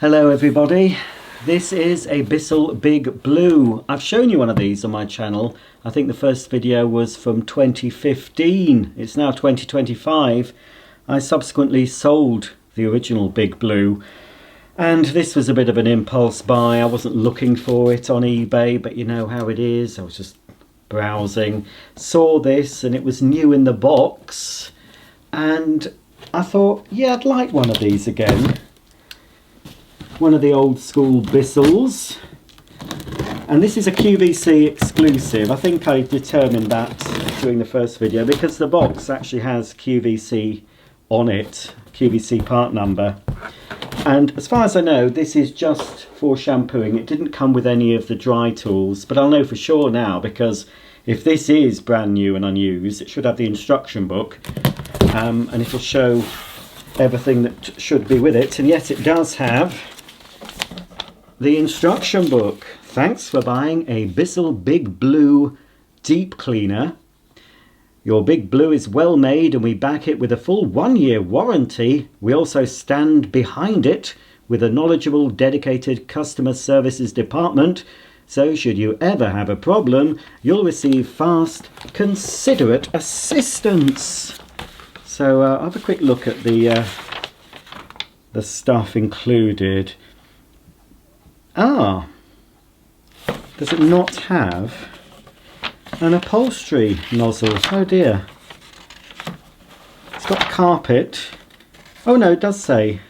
Hello everybody, this is a Bissell Big Blue. I've shown you one of these on my channel. I think the first video was from 2015. It's now 2025. I subsequently sold the original Big Blue, and this was a bit of an impulse buy. I wasn't looking for it on eBay, but you know how it is. I was just browsing, saw this and it was new in the box, and I thought, yeah, I'd like one of these again. One of the old school Bissells, and this is a QVC exclusive. I think I determined that during the first video because the box actually has QVC on it, QVC part number, and as far as I know this is just for shampooing. It didn't come with any of the dry tools, but I'll know for sure now, because if this is brand new and unused, it should have the instruction book, and it'll show everything that should be with it. And yes, it does have the instruction book. Thanks for buying a Bissell Big Blue deep cleaner. Your Big Blue is well made and we back it with a full 1-year warranty. We also stand behind it with a knowledgeable, dedicated customer services department. So should you ever have a problem, you'll receive fast, considerate assistance. So I'll have a quick look at the stuff included. Ah, does it not have an upholstery nozzle? Oh dear. It's got carpet. Oh no, it does say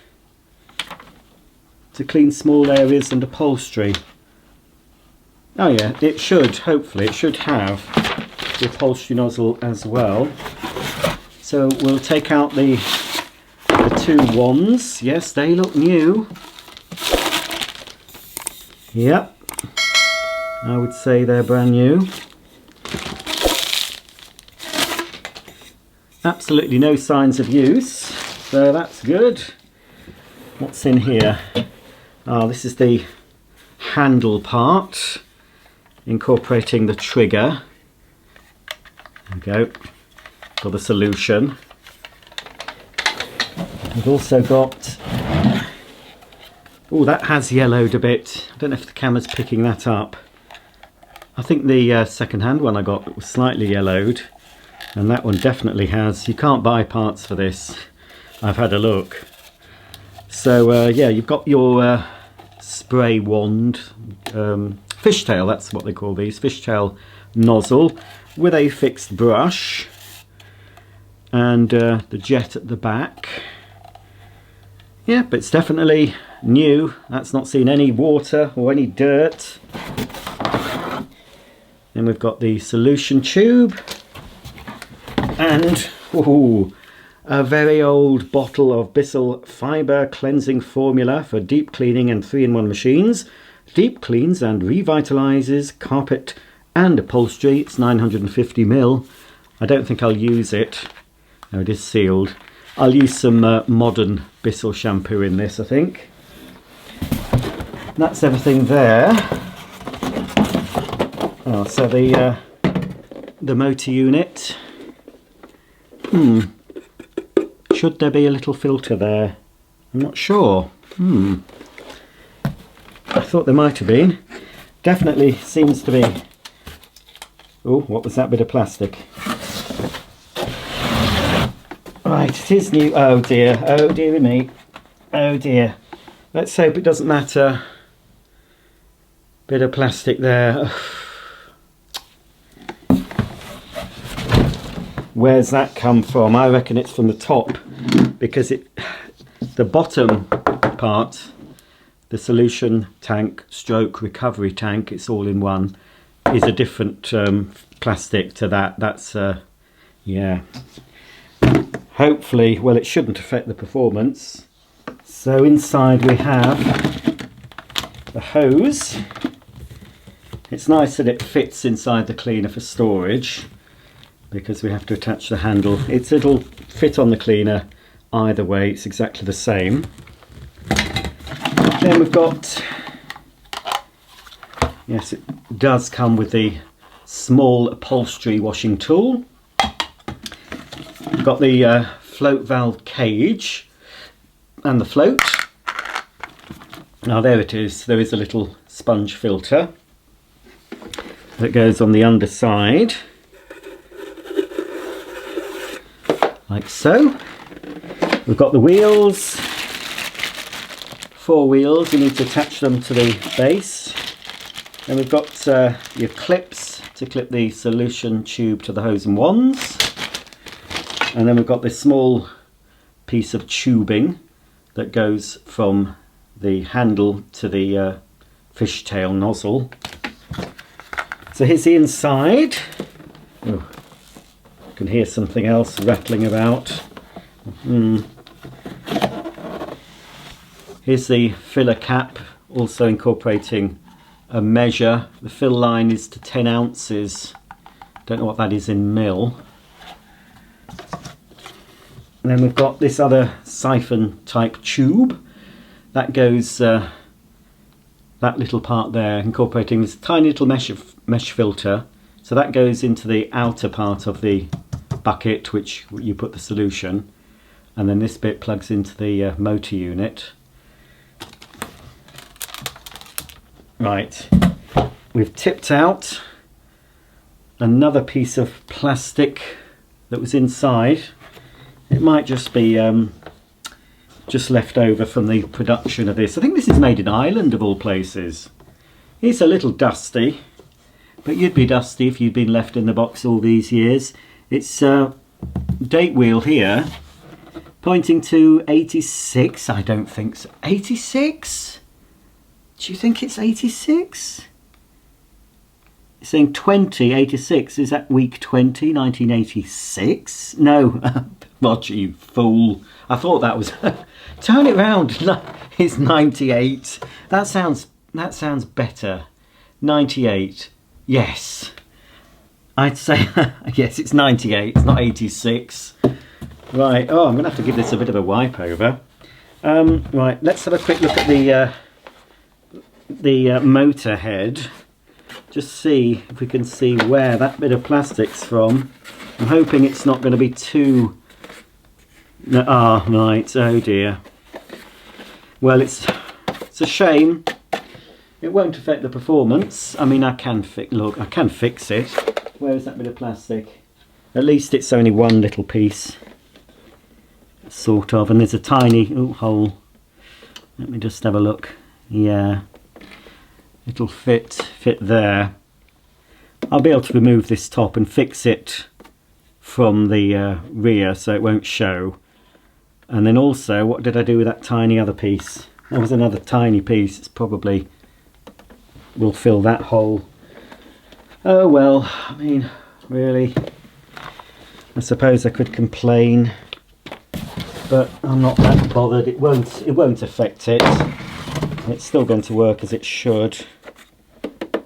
to clean small areas and upholstery. Oh yeah, it should, hopefully, it should have the upholstery nozzle as well. So we'll take out the two wands. Yes, they look new. Yep, I would say they're brand new. Absolutely no signs of use, so that's good. What's in here? Oh, this is the handle part, incorporating the trigger. There we go, for the solution. We've also got, oh, that has yellowed a bit. I don't know if the camera's picking that up. I think the second-hand one I got was slightly yellowed, and that one definitely has. You can't buy parts for this. I've had a look. So yeah, you've got your spray wand, fishtail, that's what they call these, fishtail nozzle with a fixed brush, and the jet at the back. Yeah, but it's definitely new. That's not seen any water or any dirt. Then we've got the solution tube, and a very old bottle of Bissell Fibre Cleansing Formula for deep cleaning and 3-in-1 machines. Deep cleans and revitalises carpet and upholstery. It's 950ml. I don't think I'll use it. No, it is sealed. I'll use some modern Bissell shampoo in this, I think. That's everything there. Oh, so the motor unit. Should there be a little filter there? I'm not sure. I thought there might have been. Definitely seems to be. Oh, what was that bit of plastic? Right, it is new. Oh dear me. Oh dear. Let's hope it doesn't matter. Bit of plastic there. Where's that come from? I reckon it's from the top, because the bottom part, the solution tank stroke recovery tank, it's all in one, is a different plastic to that. That's yeah. Hopefully, well, it shouldn't affect the performance. So inside we have the hose. It's nice that it fits inside the cleaner for storage, because we have to attach the handle. It'll fit on the cleaner either way, it's exactly the same. Then we've got, yes, it does come with the small upholstery washing tool. We've got the float valve cage and the float. Now there it is, there is a little sponge filter that goes on the underside, like so. We've got the wheels, 4 wheels, you need to attach them to the base. Then we've got your clips to clip the solution tube to the hose and wands. And then we've got this small piece of tubing that goes from the handle to the fishtail nozzle. So here's the inside. Oh, you can hear something else rattling about. Here's the filler cap, also incorporating a measure. The fill line is to 10 ounces. Don't know what that is in mil. And then we've got this other siphon type tube that goes, that little part there, incorporating this tiny little mesh filter. So that goes into the outer part of the bucket, which you put the solution, and then this bit plugs into the motor unit. Right, we've tipped out another piece of plastic that was inside. It might just be just left over from the production of this. I think this is made in Ireland of all places. It's a little dusty, but you'd be dusty if you'd been left in the box all these years. It's date wheel here pointing to 86. I don't think so. 86? Do you think it's 86? It's saying 2086. Is that week 20, 1986? No. Roger, you fool. I thought that was... Turn it round. It's 98. That sounds better. 98. Yes. I'd say... yes, it's 98. It's not 86. Right. Oh, I'm going to have to give this a bit of a wipe over. Right. Let's have a quick look at the motor head. Just see if we can see where that bit of plastic's from. I'm hoping it's not going to be too... Ah, right, oh dear. Well, it's a shame. It won't affect the performance. I mean, I can fix it. Where is that bit of plastic? At least it's only one little piece, sort of, and there's a tiny hole. Let me just have a look. Yeah, it'll fit there. I'll be able to remove this top and fix it from the rear so it won't show. And then also, what did I do with that tiny other piece? There was another tiny piece. It's probably will fill that hole. Oh well, I mean, really, I suppose I could complain, but I'm not that bothered. It won't affect it. It's still going to work as it should.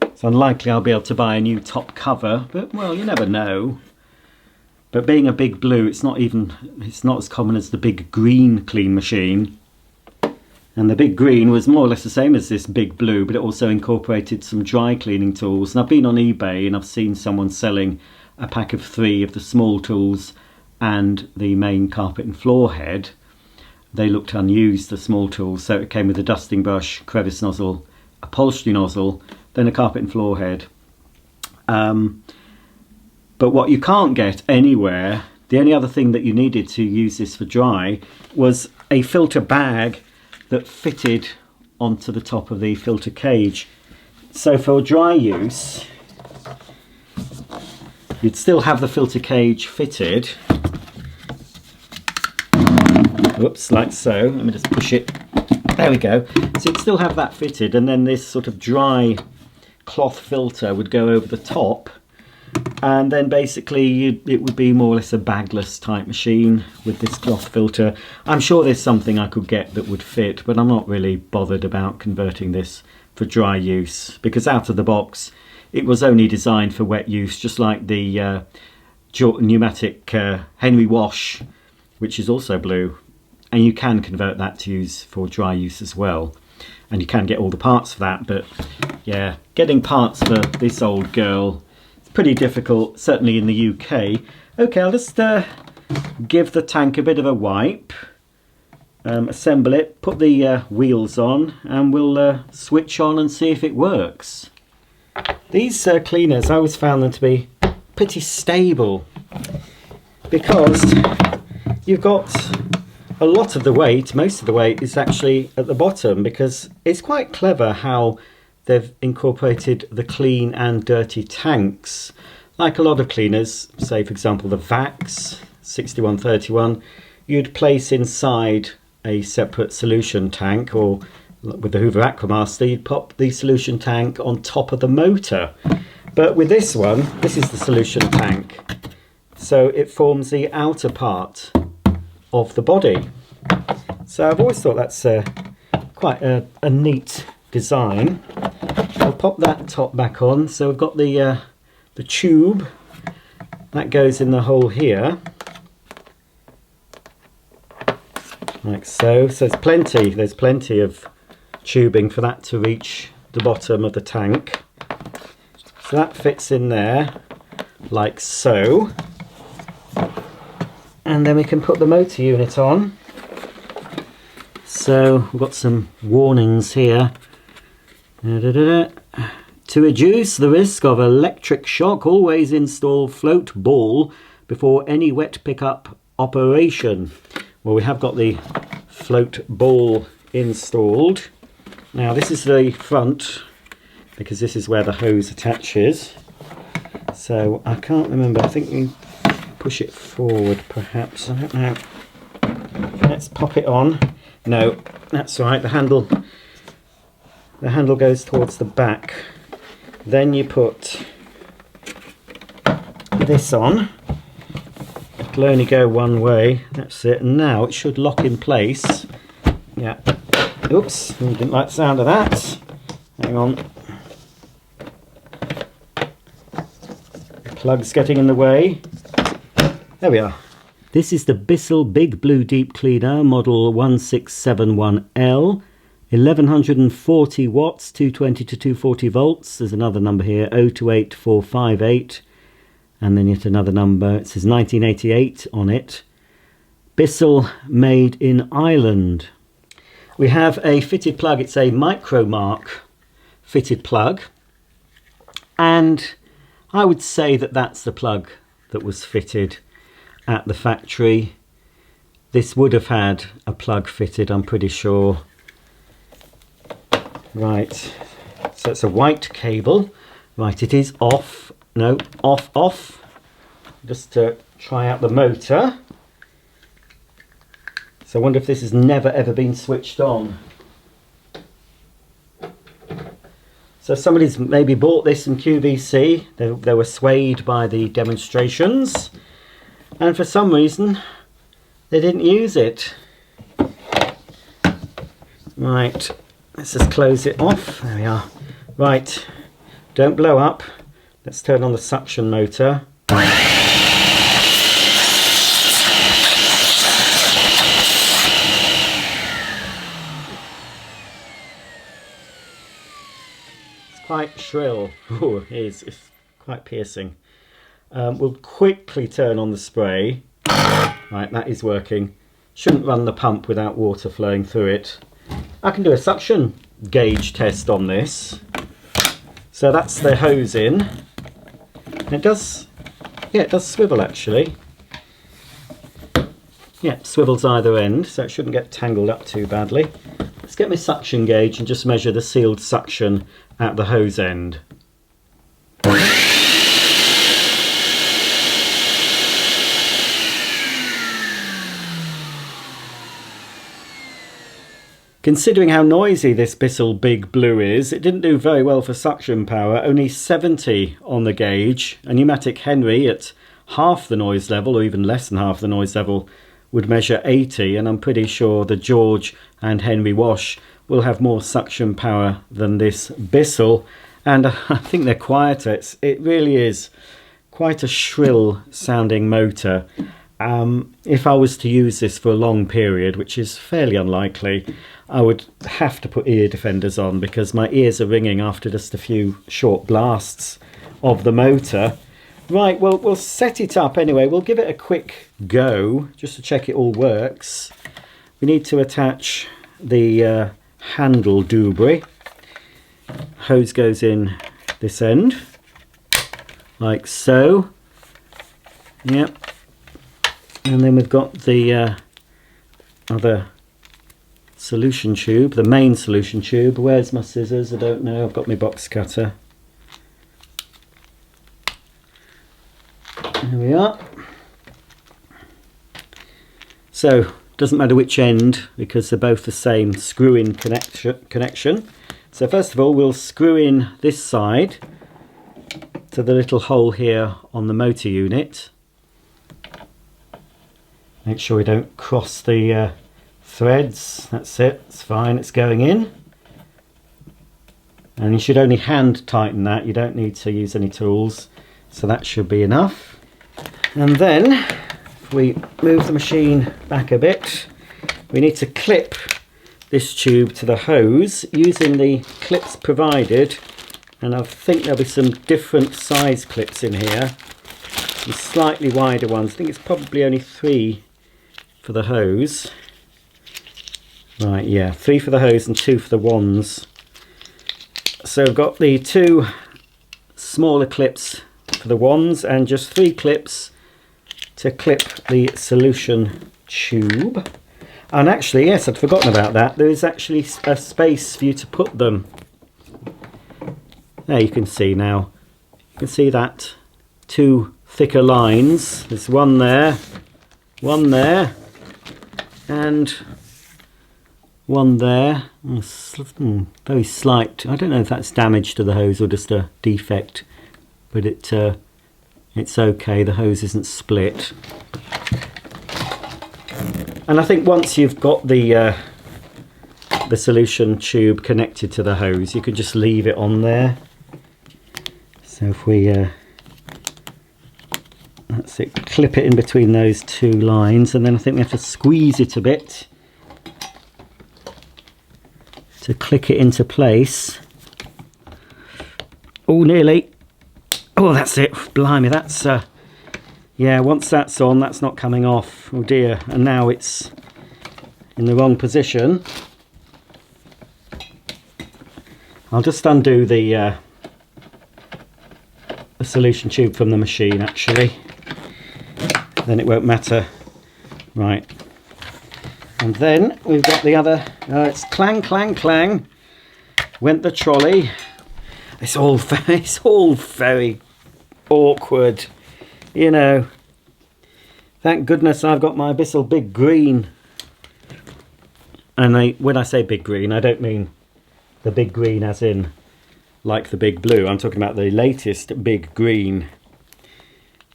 It's unlikely I'll be able to buy a new top cover, but well, you never know. But being a Big Blue, it's not as common as the Big Green clean machine. And the Big Green was more or less the same as this Big Blue, but it also incorporated some dry cleaning tools. And I've been on eBay and I've seen someone selling a pack of 3 of the small tools and the main carpet and floor head. They looked unused, the small tools, so it came with a dusting brush, crevice nozzle, upholstery nozzle, then a carpet and floor head. But what you can't get anywhere, the only other thing that you needed to use this for dry was a filter bag that fitted onto the top of the filter cage. So for dry use, you'd still have the filter cage fitted. Whoops, like so. Let me just push it. There we go. So you'd still have that fitted, and then this sort of dry cloth filter would go over the top. And then basically it would be more or less a bagless type machine with this cloth filter. I'm sure there's something I could get that would fit, but I'm not really bothered about converting this for dry use, because out of the box it was only designed for wet use, just like the pneumatic Henry Wash, which is also blue, and you can convert that to use for dry use as well, and you can get all the parts for that. But yeah, getting parts for this old girl, pretty difficult, certainly in the UK. Okay, I'll just give the tank a bit of a wipe. assemble it, put the wheels on, and we'll switch on and see if it works. These cleaners, I always found them to be pretty stable because you've got a lot of the weight, most of the weight is actually at the bottom, because it's quite clever how they've incorporated the clean and dirty tanks. Like a lot of cleaners, say for example the VAX 6131, you'd place inside a separate solution tank, or with the Hoover Aquamaster you'd pop the solution tank on top of the motor. But with this one, this is the solution tank, so it forms the outer part of the body. So I've always thought that's quite a neat design. I'll pop that top back on. So we've got the tube that goes in the hole here, like so. So there's plenty of tubing for that to reach the bottom of the tank. So that fits in there like so, and then we can put the motor unit on. So we've got some warnings here. To reduce the risk of electric shock, always install float ball before any wet pickup operation. Well, we have got the float ball installed. Now this is the front, because this is where the hose attaches. So I can't remember, I think we push it forward perhaps, I don't know. Let's pop it on. No, that's right, the handle goes towards the back. Then you put this on. It'll only go one way, that's it, and now it should lock in place. Yeah, oops, didn't like the sound of that. Hang on. The plug's getting in the way. There we are. This is the Bissell Big Blue Deep Cleaner, model 1671L. 1140 watts, 220 to 240 volts. There's another number here, 028458. And then yet another number. It says 1988 on it. Bissell, made in Ireland. We have a fitted plug. It's a Micromark fitted plug. And I would say that that's the plug that was fitted at the factory. This would have had a plug fitted, I'm pretty sure. Right, so it's a white cable. Right, it is off. No, off. Just to try out the motor. So I wonder if this has never ever been switched on. So somebody's maybe bought this in QVC. They were swayed by the demonstrations, and for some reason they didn't use it. Right, let's just close it off. There we are. Right, don't blow up. Let's turn on the suction motor. It's quite shrill. Ooh, it is. It's quite piercing. We'll quickly turn on the spray. Right, that is working. Shouldn't run the pump without water flowing through it. I can do a suction gauge test on this. So that's the hose in. And it does, yeah, it does swivel actually. Yeah, swivels either end, so it shouldn't get tangled up too badly. Let's get my suction gauge and just measure the sealed suction at the hose end. Considering how noisy this Bissell Big Blue is, it didn't do very well for suction power, only 70 on the gauge. A pneumatic Henry at half the noise level, or even less than half the noise level, would measure 80, and I'm pretty sure the George and Henry Wash will have more suction power than this Bissell, and I think they're quieter. It really is quite a shrill sounding motor. If I was to use this for a long period, which is fairly unlikely, I would have to put ear defenders on because my ears are ringing after just a few short blasts of the motor. Right, well, we'll set it up anyway. We'll give it a quick go just to check it all works. we need to attach the handle doobry. Hose goes in this end, like so. Yep. And then we've got the other solution tube, the main solution tube. Where's my scissors? I don't know. I've got my box cutter. There we are. So, doesn't matter which end because they're both the same screw-in connection. So first of all, we'll screw in this side to the little hole here on the motor unit. Make sure we don't cross the threads. That's it, it's fine, it's going in. And you should only hand tighten that, you don't need to use any tools. So that should be enough. And then, if we move the machine back a bit, we need to clip this tube to the hose using the clips provided. And I think there'll be some different size clips in here. Some slightly wider ones. I think it's probably only 3 for the hose. Right, yeah, 3 for the hose and 2 for the wands. So I've got the 2 smaller clips for the wands and just 3 clips to clip the solution tube. And actually, yes, I'd forgotten about that. There is actually a space for you to put them. There you can see now. You can see that 2 thicker lines. There's one there, and one there. Very slight. I don't know if that's damage to the hose or just a defect, but it's okay. The hose isn't split. And I think once you've got the solution tube connected to the hose, you can just leave it on there. So if we that's it, clip it in between those 2 lines, and then I think we have to squeeze it a bit to click it into place. Oh, nearly. Oh, that's it. Blimey, that's yeah, once that's on, that's not coming off. Oh dear. And now it's in the wrong position. I'll just undo the solution tube from the machine, actually. Then it won't matter. Right. And then we've got the other. It's clang, clang, clang. Went the trolley. It's all very awkward, you know. Thank goodness I've got my Bissell Big Green. And when I say big green, I don't mean the big green as in like the Big Blue. I'm talking about the latest Big Green.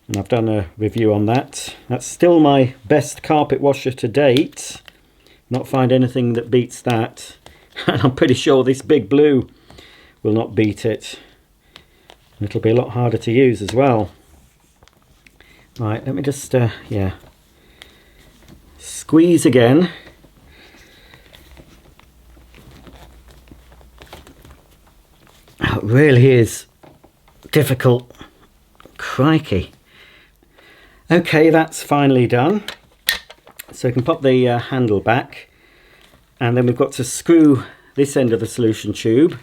And I've done a review on that. That's still my best carpet washer to date. Not find anything that beats that. And I'm pretty sure this Big Blue will not beat it. And it'll be a lot harder to use as well. Right, let me just, yeah, squeeze again. Oh, it really is difficult. Crikey. Okay, that's finally done. So you can pop the handle back, and then we've got to screw this end of the solution tube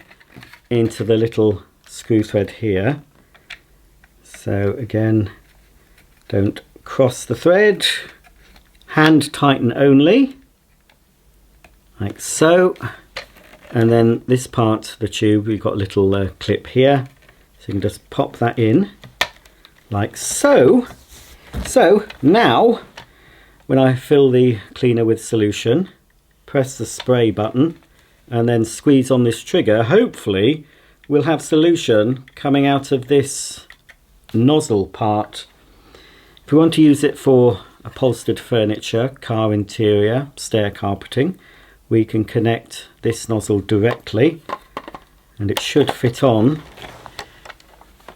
into the little screw thread here. So again, don't cross the thread, hand tighten only, like so. And then this part of the tube, we've got a little clip here, so you can just pop that in, like so. So now, when I fill the cleaner with solution, press the spray button and then squeeze on this trigger, hopefully we'll have solution coming out of this nozzle part. If we want to use it for upholstered furniture, car interior, stair carpeting, we can connect this nozzle directly and it should fit on.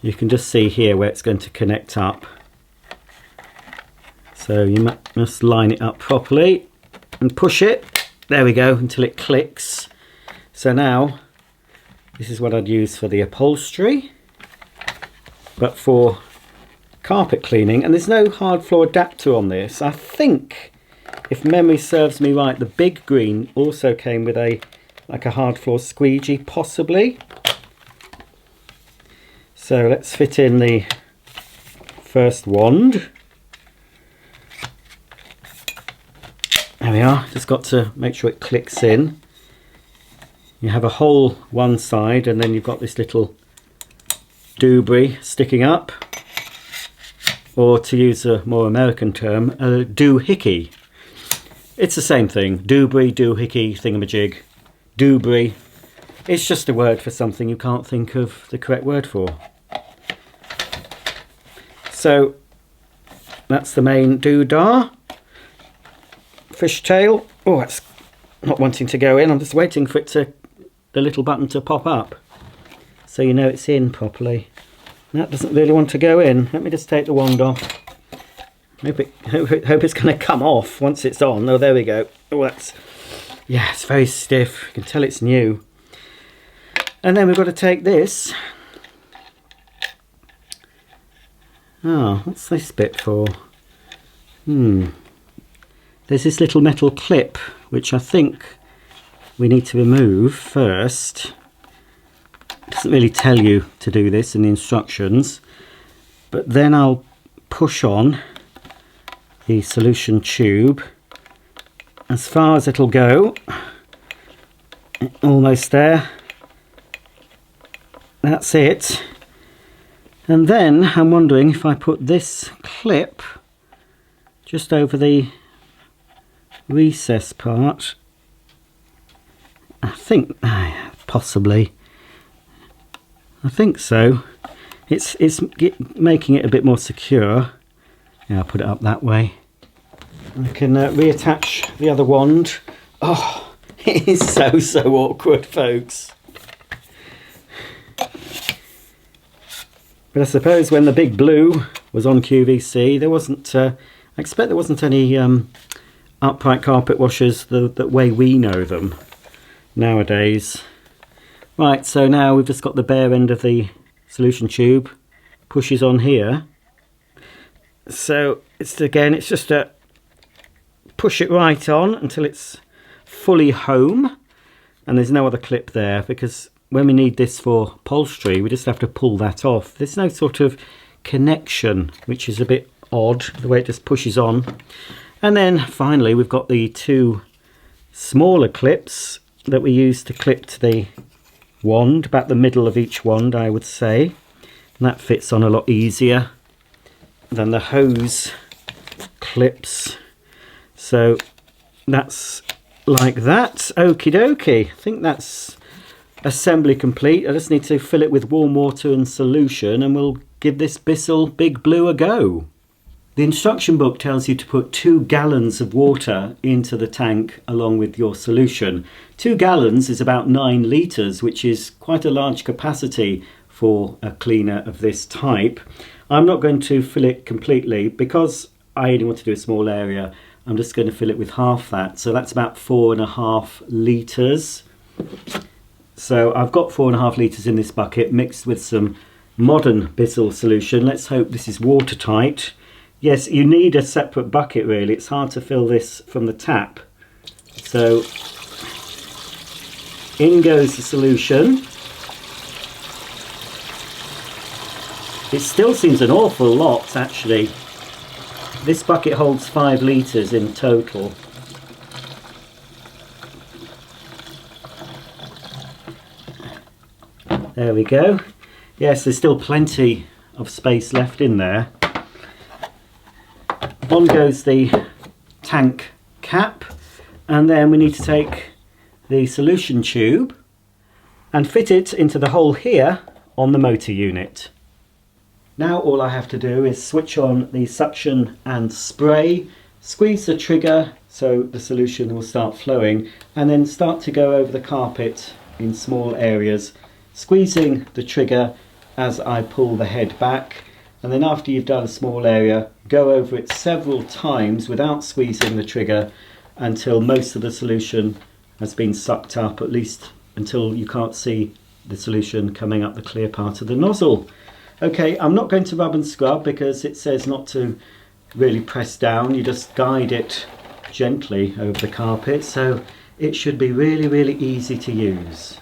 You can just see here where it's going to connect up. So you must line it up properly and push it. There we go, until it clicks. So now, this is what I'd use for the upholstery. But for carpet cleaning, and there's no hard floor adapter on this. I think if memory serves me right, the big green also came with a like a hard floor squeegee, possibly. So let's fit in the first wand. There we are. Just got to make sure it clicks in. You have a hole one side, and then you've got this little doobry sticking up, or to use a more American term, a doohickey. It's the same thing. Doobry, doohickey, thingamajig. Doobry. It's just a word for something you can't think of the correct word for. So that's the main doodah. Fishtail. Oh, that's not wanting to go in. I'm just waiting for it to, the little button to pop up, so you know it's in properly. That doesn't really want to go in. Let me just take the wand off. Hope it's going to come off once it's on. Oh, there we go. Oh, that's, yeah, it's very stiff. You can tell it's new. And then we've got to take this. Oh, what's this bit for? There's this little metal clip, which I think we need to remove first. It doesn't really tell you to do this in the instructions, but then I'll push on the solution tube as far as it'll go. Almost there. That's it. And then I'm wondering if I put this clip just over the recess part. I think possibly. I think so. It's making it a bit more secure. Yeah, I'll put it up that way. I can reattach the other wand. Oh, it is so awkward, folks. But I suppose when the Big Blue was on QVC, there wasn't, I expect there wasn't any upright carpet washers the way we know them nowadays. Right, so now we've just got the bare end of the solution tube, pushes on here. So it's just a push it right on until it's fully home, and there's no other clip there, because when we need this for upholstery we just have to pull that off. There's no sort of connection, which is a bit odd, the way it just pushes on. And then finally we've got the two smaller clips that we use to clip to the wand, about the middle of each wand I would say, and that fits on a lot easier than the hose clips. So that's like that. Okie dokie. I think that's assembly complete. I just need to fill it with warm water and solution, and we'll give this Bissell Big Blue a go. The instruction book tells you to put 2 gallons of water into the tank along with your solution. 2 gallons is about 9 litres, which is quite a large capacity for a cleaner of this type. I'm not going to fill it completely because I only want to do a small area. I'm just going to fill it with half that, so that's about 4.5 litres. So I've got 4.5 litres in this bucket mixed with some modern Bissell solution. Let's hope this is watertight. Yes, you need a separate bucket really. It's hard to fill this from the tap. So in goes the solution. It still seems an awful lot actually. This bucket holds 5 litres in total. There we go. Yes, there's still plenty of space left in there. On goes the tank cap, and then we need to take the solution tube and fit it into the hole here on the motor unit. Now all I have to do is switch on the suction and spray, squeeze the trigger so the solution will start flowing, and then start to go over the carpet in small areas, squeezing the trigger as I pull the head back. And then after you've done a small area, go over it several times without squeezing the trigger until most of the solution has been sucked up, at least until you can't see the solution coming up the clear part of the nozzle. Okay, I'm not going to rub and scrub because it says not to really press down. You just guide it gently over the carpet, so it should be really easy to use.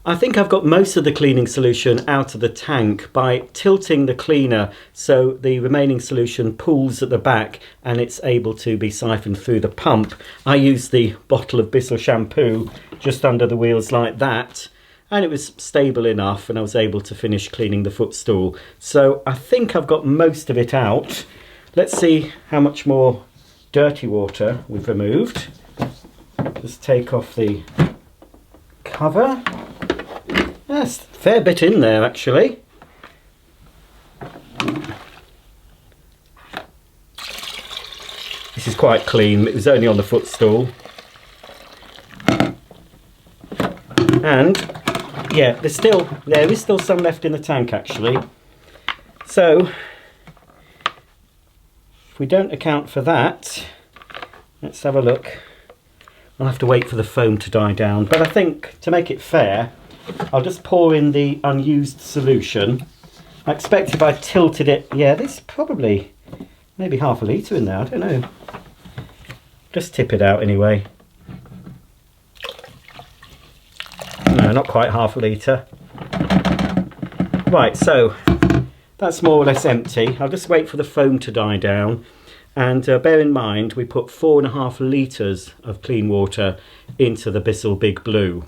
I think I've got most of the cleaning solution out of the tank by tilting the cleaner so the remaining solution pools at the back and it's able to be siphoned through the pump. I used the bottle of Bissell shampoo just under the wheels like that, and it was stable enough and I was able to finish cleaning the footstool. So I think I've got most of it out. Let's see how much more dirty water we've removed. Just take off the cover. Yes, a fair bit in there actually. This is quite clean, it was only on the footstool. And yeah, there is still some left in the tank actually. So if we don't account for that, let's have a look. I'll have to wait for the foam to die down, but I think to make it fair, I'll just pour in the unused solution. I expect if I tilted it, yeah, there's probably maybe half a litre in there, I don't know. Just tip it out anyway. No, not quite half a litre. Right, so that's more or less empty. I'll just wait for the foam to die down. And bear in mind, we put 4.5 litres of clean water into the Bissell Big Blue.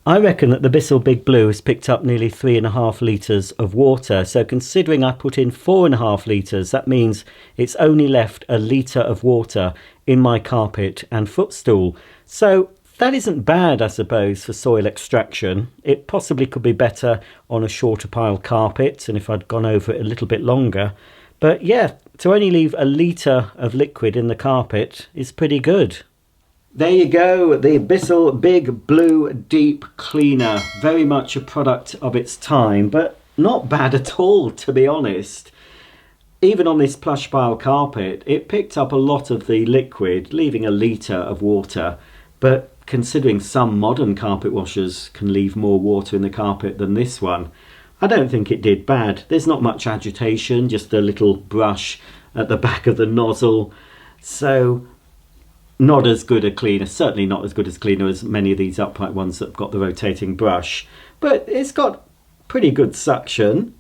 I reckon that the Bissell Big Blue has picked up nearly 3.5 litres of water, so considering I put in 4.5 litres, that means it's only left a litre of water in my carpet and footstool. So that isn't bad, I suppose, for soil extraction. It possibly could be better on a shorter pile carpet and if I'd gone over it a little bit longer. But yeah, to only leave a litre of liquid in the carpet is pretty good. There you go, the Bissell Big Blue Deep Cleaner. Very much a product of its time, but not bad at all, to be honest. Even on this plush pile carpet, it picked up a lot of the liquid, leaving a litre of water. But considering some modern carpet washers can leave more water in the carpet than this one, I don't think it did bad. There's not much agitation, just a little brush at the back of the nozzle. So not as good a cleaner, certainly not as good as cleaner as many of these upright ones that have got the rotating brush, but it's got pretty good suction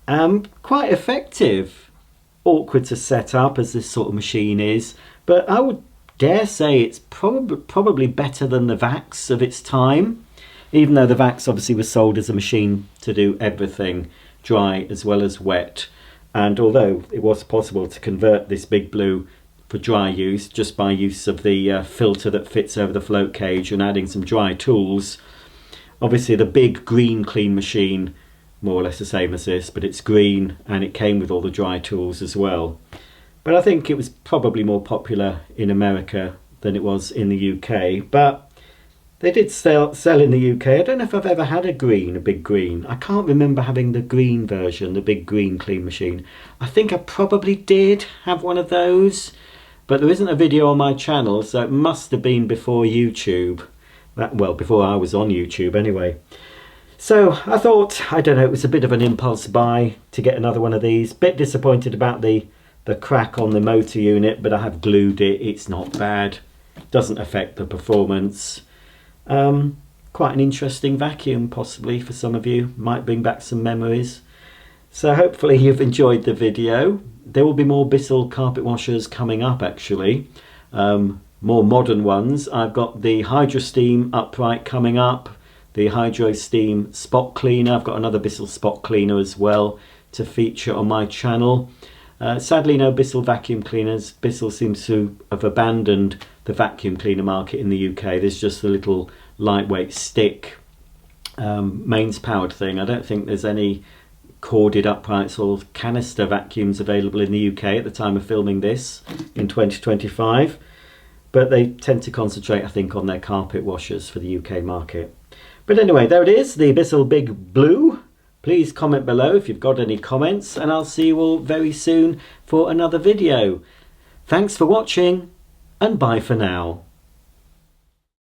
and quite effective. Awkward to set up as this sort of machine is, but I would dare say it's probably better than the Vax of its time, even though the Vax obviously was sold as a machine to do everything, dry as well as wet. And although it was possible to convert this Big Blue for dry use just by use of the filter that fits over the float cage and adding some dry tools, obviously the big green clean machine, more or less the same as this, but it's green and it came with all the dry tools as well. But I think it was probably more popular in America than it was in the UK. But they did sell in the UK. I don't know if I've ever had a big green. I can't remember having the green version, the big green clean machine. I think I probably did have one of those, but there isn't a video on my channel, so it must have been before YouTube. Well, before I was on YouTube anyway. So I thought, I don't know, it was a bit of an impulse buy to get another one of these. Bit disappointed about the crack on the motor unit, but I have glued it. It's not bad. Doesn't affect the performance. Quite an interesting vacuum, possibly for some of you. Might bring back some memories. So hopefully you've enjoyed the video. There will be more Bissell carpet washers coming up, actually. More modern ones. I've got the Hydro Steam upright coming up. The Hydro Steam spot cleaner. I've got another Bissell spot cleaner as well to feature on my channel. Sadly, no Bissell vacuum cleaners. Bissell seems to have abandoned the vacuum cleaner market in the UK. There's just a little lightweight stick mains powered thing. I don't think there's any corded uprights or canister vacuums available in the UK at the time of filming this in 2025. But they tend to concentrate, I think, on their carpet washers for the UK market. But anyway, there it is, the Bissell Big Blue. Please comment below if you've got any comments, and I'll see you all very soon for another video. Thanks for watching, and bye for now.